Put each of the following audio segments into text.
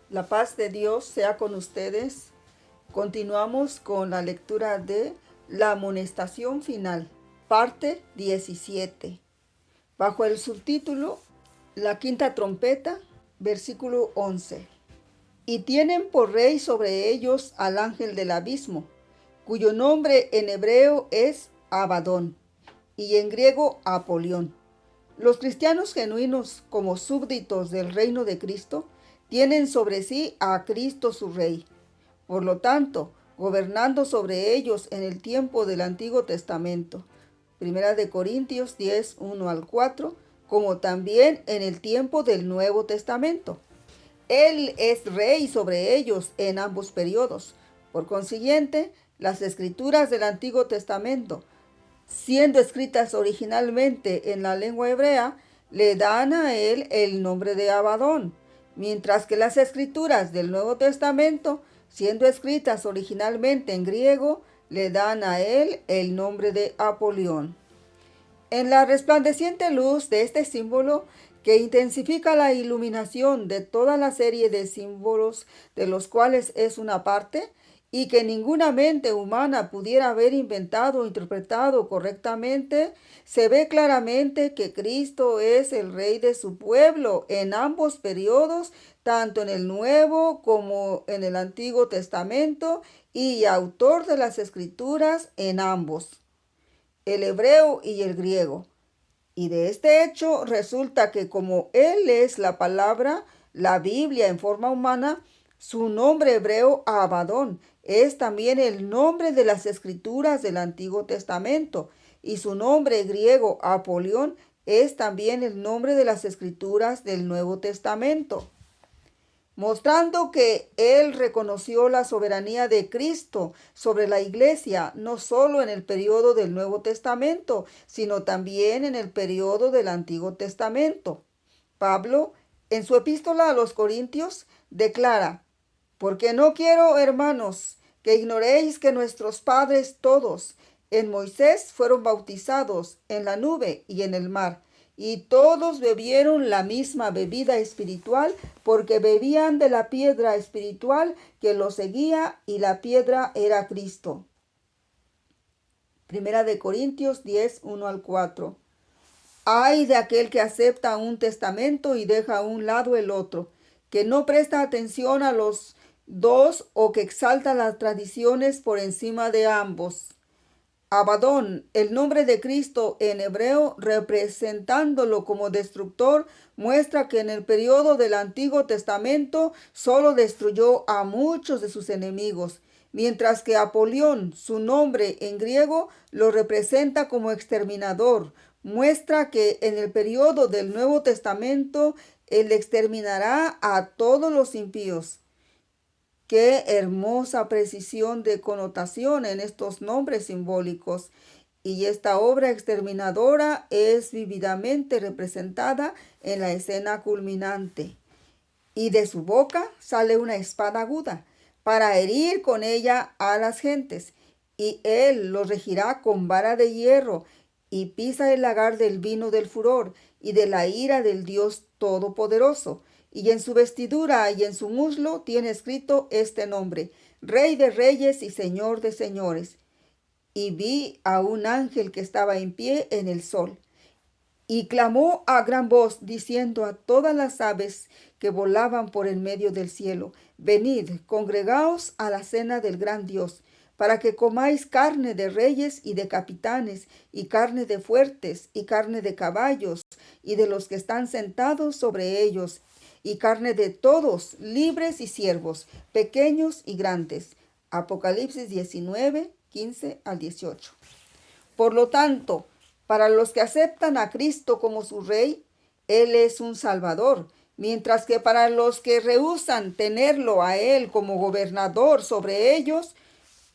La paz de Dios sea con ustedes. Continuamos con la lectura de la amonestación final, parte 17, bajo el subtítulo La quinta trompeta, versículo 11. Y tienen por rey sobre ellos al ángel del abismo, cuyo nombre en hebreo es Abadón y en griego Apolión. Los cristianos genuinos, como súbditos del reino de Cristo, tienen sobre sí a Cristo su Rey. Por lo tanto, gobernando sobre ellos en el tiempo del Antiguo Testamento, 1 Corintios 10, 1 al 4, como también en el tiempo del Nuevo Testamento. Él es Rey sobre ellos en ambos periodos. Por consiguiente, las escrituras del Antiguo Testamento, siendo escritas originalmente en la lengua hebrea, le dan a él el nombre de Abadón, mientras que las escrituras del Nuevo Testamento, siendo escritas originalmente en griego, le dan a él el nombre de Apolión. En la resplandeciente luz de este símbolo, que intensifica la iluminación de toda la serie de símbolos de los cuales es una parte, y que ninguna mente humana pudiera haber inventado o interpretado correctamente, se ve claramente que Cristo es el Rey de su pueblo en ambos periodos, tanto en el Nuevo como en el Antiguo Testamento, y autor de las Escrituras en ambos, el hebreo y el griego. Y de este hecho resulta que como Él es la palabra, la Biblia en forma humana, su nombre hebreo Abadón es también el nombre de las escrituras del Antiguo Testamento, y su nombre griego Apolión es también el nombre de las escrituras del Nuevo Testamento, mostrando que él reconoció la soberanía de Cristo sobre la iglesia, no solo en el periodo del Nuevo Testamento, sino también en el periodo del Antiguo Testamento. Pablo, en su epístola a los Corintios, declara: porque no quiero, hermanos, que ignoréis que nuestros padres todos en Moisés fueron bautizados en la nube y en el mar, y todos bebieron la misma bebida espiritual, porque bebían de la piedra espiritual que los seguía, y la piedra era Cristo. 1 Corintios 10, 1 al 4. Ay de aquel que acepta un testamento y deja a un lado el otro, que no presta atención a los dos o que exalta las tradiciones por encima de ambos. Abadón, el nombre de Cristo en hebreo, representándolo como destructor, muestra que en el periodo del Antiguo Testamento solo destruyó a muchos de sus enemigos, mientras que Apolión, su nombre en griego, lo representa como exterminador. Muestra que en el periodo del Nuevo Testamento Él exterminará a todos los impíos. Qué hermosa precisión de connotación en estos nombres simbólicos. Y esta obra exterminadora es vívidamente representada en la escena culminante. Y de su boca sale una espada aguda para herir con ella a las gentes. Y él los regirá con vara de hierro, y pisa el lagar del vino del furor y de la ira del Dios Todopoderoso. Y en su vestidura y en su muslo tiene escrito este nombre: Rey de Reyes y Señor de Señores. Y vi a un ángel que estaba en pie en el sol, y clamó a gran voz, diciendo a todas las aves que volaban por en medio del cielo: venid, congregaos a la cena del gran Dios, para que comáis carne de reyes y de capitanes, y carne de fuertes, y carne de caballos, y de los que están sentados sobre ellos, y carne de todos, libres y siervos, pequeños y grandes. Apocalipsis 19, 15 al 18. Por lo tanto, para los que aceptan a Cristo como su Rey, Él es un Salvador, mientras que para los que rehúsan tenerlo a Él como gobernador sobre ellos,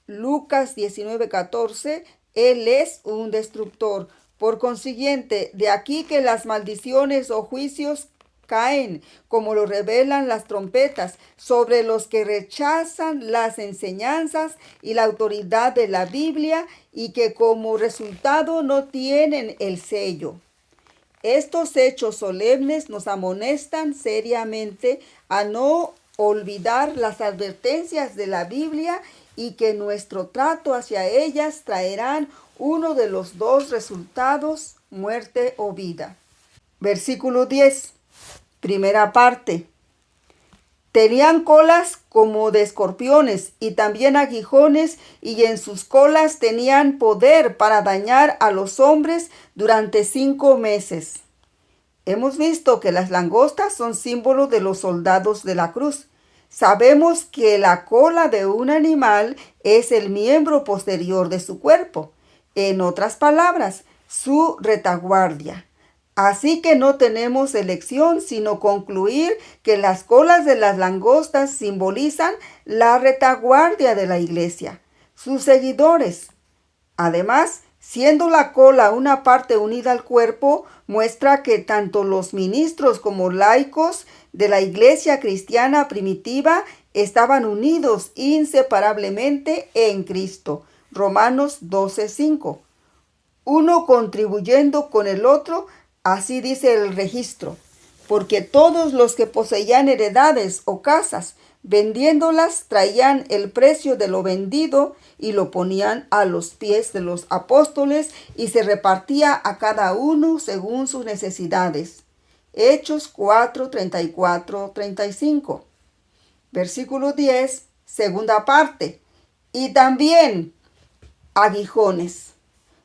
Lucas 19, 14, Él es un destructor. Por consiguiente, de aquí que las maldiciones o juicios caen, como lo revelan las trompetas, sobre los que rechazan las enseñanzas y la autoridad de la Biblia, y que como resultado no tienen el sello. Estos hechos solemnes nos amonestan seriamente a no olvidar las advertencias de la Biblia y que nuestro trato hacia ellas traerán uno de los dos resultados, muerte o vida. Versículo 10, primera parte. Tenían colas como de escorpiones y también aguijones, y en sus colas tenían poder para dañar a los hombres durante 5 meses. Hemos visto que las langostas son símbolo de los soldados de la cruz. Sabemos que la cola de un animal es el miembro posterior de su cuerpo. En otras palabras, su retaguardia. Así que no tenemos elección sino concluir que las colas de las langostas simbolizan la retaguardia de la iglesia, sus seguidores. Además, siendo la cola una parte unida al cuerpo, muestra que tanto los ministros como laicos de la iglesia cristiana primitiva estaban unidos inseparablemente en Cristo. Romanos 12:5. Uno contribuyendo con el otro, así dice el registro, porque todos los que poseían heredades o casas, vendiéndolas, traían el precio de lo vendido y lo ponían a los pies de los apóstoles, y se repartía a cada uno según sus necesidades. Hechos 4:34-35. Versículo 10, segunda parte. Y también aguijones.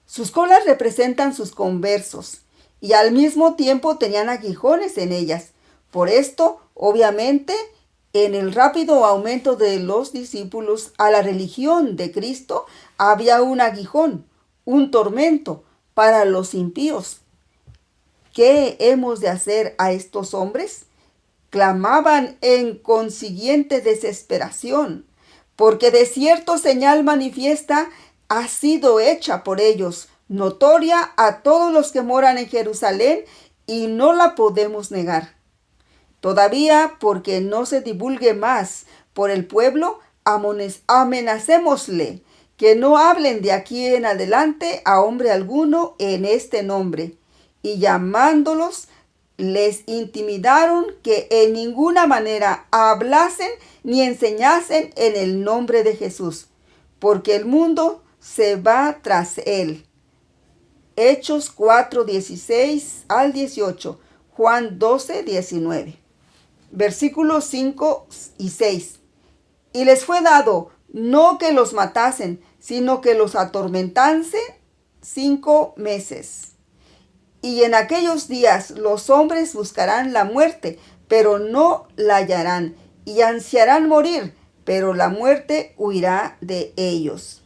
Sus colas representan sus conversos, y al mismo tiempo tenían aguijones en ellas. Por esto, obviamente, en el rápido aumento de los discípulos a la religión de Cristo, había un aguijón, un tormento para los impíos. ¿Qué hemos de hacer a estos hombres? Clamaban en consiguiente desesperación, porque de cierto señal manifiesta ha sido hecha por ellos, notoria a todos los que moran en Jerusalén, y no la podemos negar. Todavía, porque no se divulgue más por el pueblo, amenacémosle que no hablen de aquí en adelante a hombre alguno en este nombre. Y llamándolos, les intimidaron que en ninguna manera hablasen ni enseñasen en el nombre de Jesús, porque el mundo se va tras él. Hechos 4:16-18, Juan 12:19. Versículos 5 y 6. Y les fue dado no que los matasen, sino que los atormentasen 5 meses. Y en aquellos días los hombres buscarán la muerte, pero no la hallarán, y ansiarán morir, pero la muerte huirá de ellos.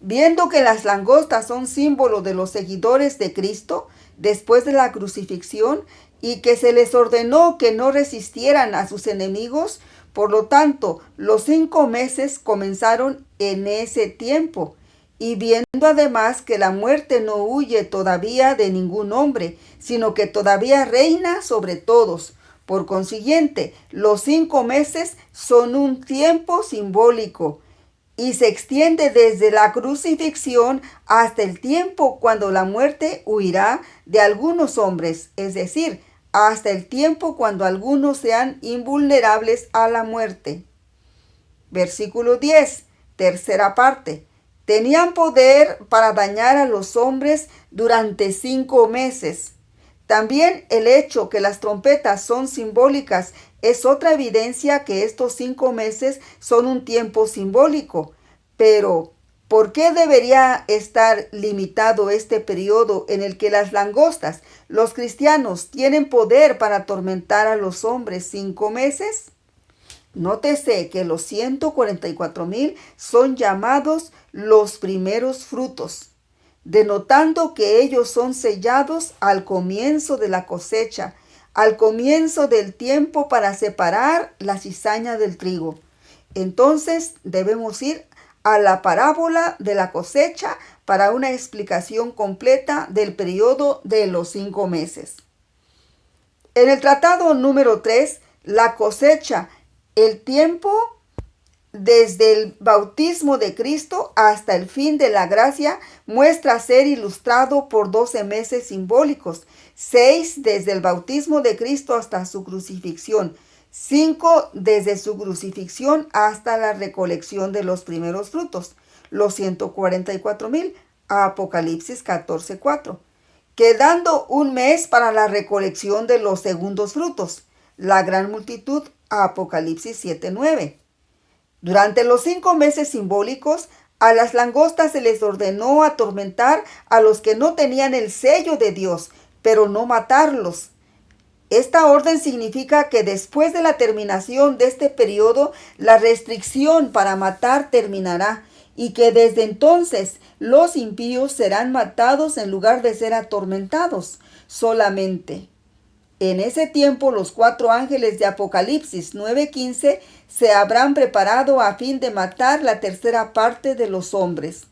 Viendo que las langostas son símbolo de los seguidores de Cristo después de la crucifixión, y que se les ordenó que no resistieran a sus enemigos, por lo tanto, los 5 meses comenzaron en ese tiempo. Y viendo además que la muerte no huye todavía de ningún hombre, sino que todavía reina sobre todos. Por consiguiente, los 5 meses son un tiempo simbólico y se extiende desde la crucifixión hasta el tiempo cuando la muerte huirá de algunos hombres, es decir, hasta el tiempo cuando algunos sean invulnerables a la muerte. Versículo 10, tercera parte. Tenían poder para dañar a los hombres durante 5 meses. También el hecho que las trompetas son simbólicas es otra evidencia que estos 5 meses son un tiempo simbólico. Pero, ¿por qué debería estar limitado este periodo en el que las langostas, los cristianos, tienen poder para atormentar a los hombres 5 meses? Nótese que los 144,000 son llamados los primeros frutos, denotando que ellos son sellados al comienzo de la cosecha, al comienzo del tiempo para separar la cizaña del trigo. Entonces debemos ir a la parábola de la cosecha para una explicación completa del periodo de los 5 meses. En el tratado número 3, la cosecha, el tiempo desde el bautismo de Cristo hasta el fin de la gracia, muestra ser ilustrado por 12 meses simbólicos, 6 desde el bautismo de Cristo hasta su crucifixión, 5 desde su crucifixión hasta la recolección de los primeros frutos, los 144,000, Apocalipsis 14:4, quedando un mes para la recolección de los segundos frutos, la gran multitud, Apocalipsis 7:9. Durante los 5 meses simbólicos, a las langostas se les ordenó atormentar a los que no tenían el sello de Dios, pero no matarlos. Esta orden significa que después de la terminación de este periodo, la restricción para matar terminará y que desde entonces los impíos serán matados en lugar de ser atormentados solamente. En ese tiempo los 4 ángeles de Apocalipsis 9:15 se habrán preparado a fin de matar la tercera parte de los hombres.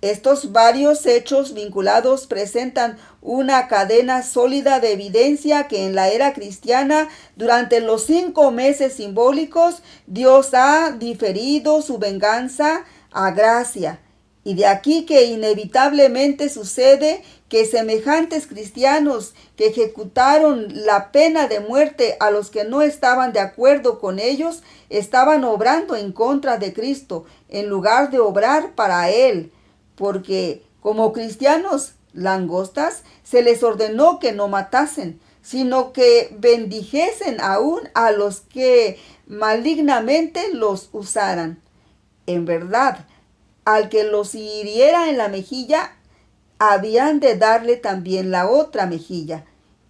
Estos varios hechos vinculados presentan una cadena sólida de evidencia que en la era cristiana, durante los 5 meses simbólicos, Dios ha diferido su venganza a gracia. Y de aquí que inevitablemente sucede que semejantes cristianos que ejecutaron la pena de muerte a los que no estaban de acuerdo con ellos, estaban obrando en contra de Cristo, en lugar de obrar para Él. Porque como cristianos langostas se les ordenó que no matasen, sino que bendijesen aún a los que malignamente los usaran. En verdad, al que los hiriera en la mejilla, habían de darle también la otra mejilla,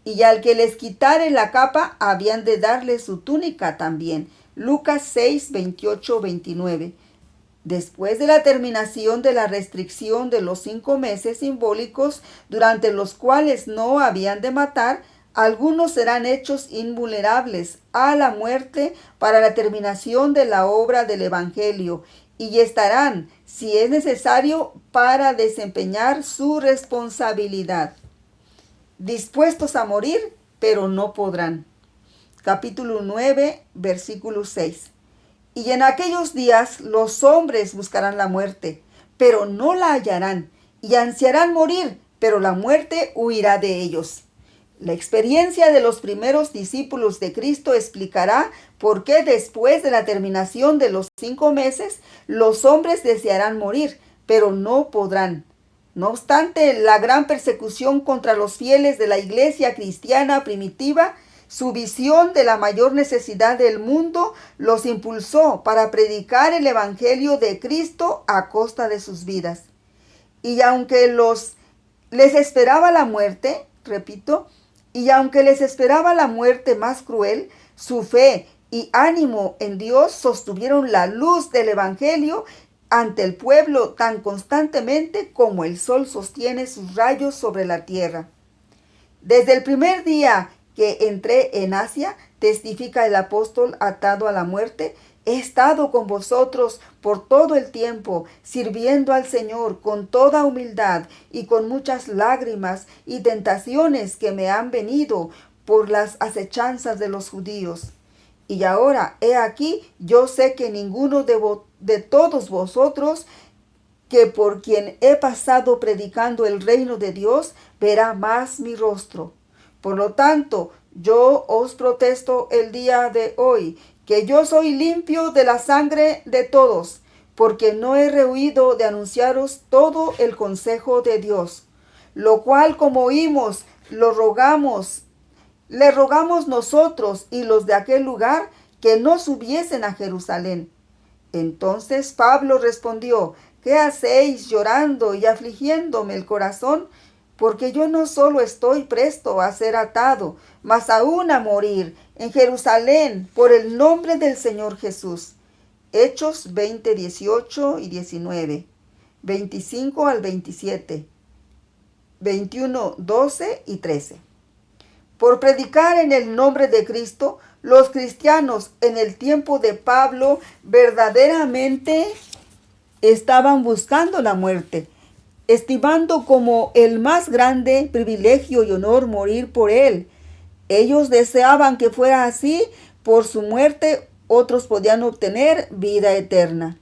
y al que les quitare la capa, habían de darle su túnica también. Lucas 6, 28, 29. Después de la terminación de la restricción de los 5 meses simbólicos, durante los cuales no habían de matar, algunos serán hechos invulnerables a la muerte para la terminación de la obra del Evangelio, y estarán, si es necesario, para desempeñar su responsabilidad. Dispuestos a morir, pero no podrán. Capítulo 9, versículo 6. Y en aquellos días los hombres buscarán la muerte, pero no la hallarán, y ansiarán morir, pero la muerte huirá de ellos. La experiencia de los primeros discípulos de Cristo explicará por qué después de la terminación de los 5 meses, los hombres desearán morir, pero no podrán. No obstante, la gran persecución contra los fieles de la iglesia cristiana primitiva, su visión de la mayor necesidad del mundo los impulsó para predicar el Evangelio de Cristo a costa de sus vidas. Y aunque les esperaba la muerte, y aunque les esperaba la muerte más cruel, su fe y ánimo en Dios sostuvieron la luz del Evangelio ante el pueblo tan constantemente como el sol sostiene sus rayos sobre la tierra. Desde el primer día que entré en Asia, testifica el apóstol atado a la muerte, he estado con vosotros por todo el tiempo, sirviendo al Señor con toda humildad y con muchas lágrimas y tentaciones que me han venido por las acechanzas de los judíos. Y ahora, he aquí, yo sé que ninguno de todos vosotros, que por quien he pasado predicando el reino de Dios, verá más mi rostro. Por lo tanto, yo os protesto el día de hoy, que yo soy limpio de la sangre de todos, porque no he rehuido de anunciaros todo el consejo de Dios, lo cual, como oímos, le rogamos nosotros y los de aquel lugar, que no subiesen a Jerusalén. Entonces Pablo respondió: ¿qué hacéis llorando y afligiéndome el corazón? Porque yo no solo estoy presto a ser atado, mas aún a morir en Jerusalén por el nombre del Señor Jesús. Hechos 20, 18 y 19, 25 al 27, 21, 12 y 13. Por predicar en el nombre de Cristo, los cristianos en el tiempo de Pablo verdaderamente estaban buscando la muerte, estimando como el más grande privilegio y honor morir por él. Ellos deseaban que fuera así. Por su muerte, otros podían obtener vida eterna.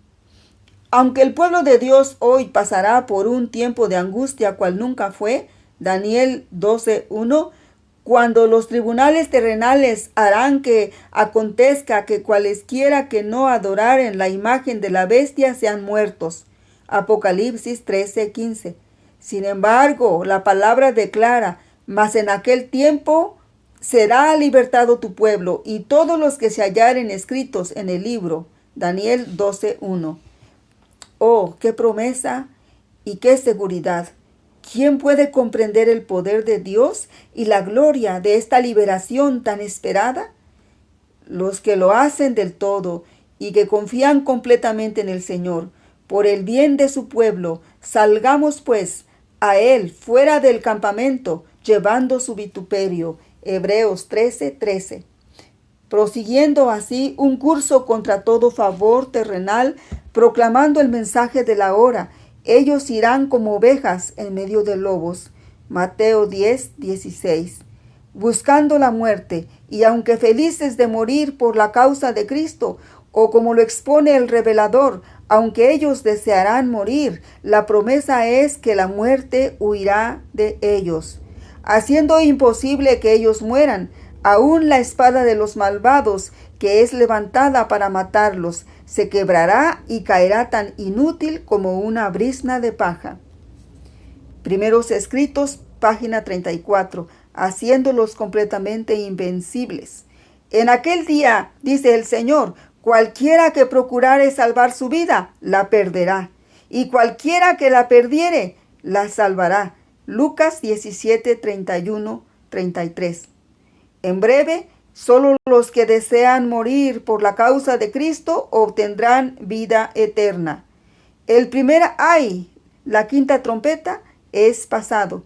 Aunque el pueblo de Dios hoy pasará por un tiempo de angustia cual nunca fue, Daniel 12:1, cuando los tribunales terrenales harán que acontezca que cualesquiera que no adoraren la imagen de la bestia sean muertos. Apocalipsis 13:15. Sin embargo, la palabra declara, mas en aquel tiempo será libertado tu pueblo y todos los que se hallaren escritos en el libro. Daniel 12:1. Oh, qué promesa y qué seguridad. ¿Quién puede comprender el poder de Dios y la gloria de esta liberación tan esperada? Los que lo hacen del todo y que confían completamente en el Señor, por el bien de su pueblo, salgamos pues a él fuera del campamento, llevando su vituperio. Hebreos 13:13. Prosiguiendo así un curso contra todo favor terrenal, proclamando el mensaje de la hora. Ellos irán como ovejas en medio de lobos. Mateo 10:16. Buscando la muerte, y aunque felices de morir por la causa de Cristo, o como lo expone el revelador, aunque ellos desearán morir, la promesa es que la muerte huirá de ellos, haciendo imposible que ellos mueran. Aún la espada de los malvados, que es levantada para matarlos, se quebrará y caerá tan inútil como una brizna de paja. Primeros Escritos, página 34, haciéndolos completamente invencibles. En aquel día, dice el Señor, cualquiera que procurare salvar su vida, la perderá, y cualquiera que la perdiere, la salvará. Lucas 17:31-33. En breve, solo los que desean morir por la causa de Cristo obtendrán vida eterna. El primer ay, la quinta trompeta, es pasado.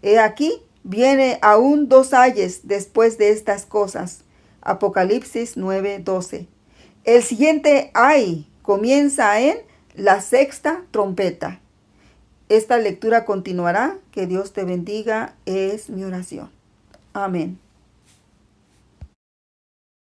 He aquí, viene aún 2 ayes después de estas cosas. Apocalipsis 9:12. El siguiente ay comienza en la 6ª trompeta. Esta lectura continuará. Que Dios te bendiga, es mi oración. Amén.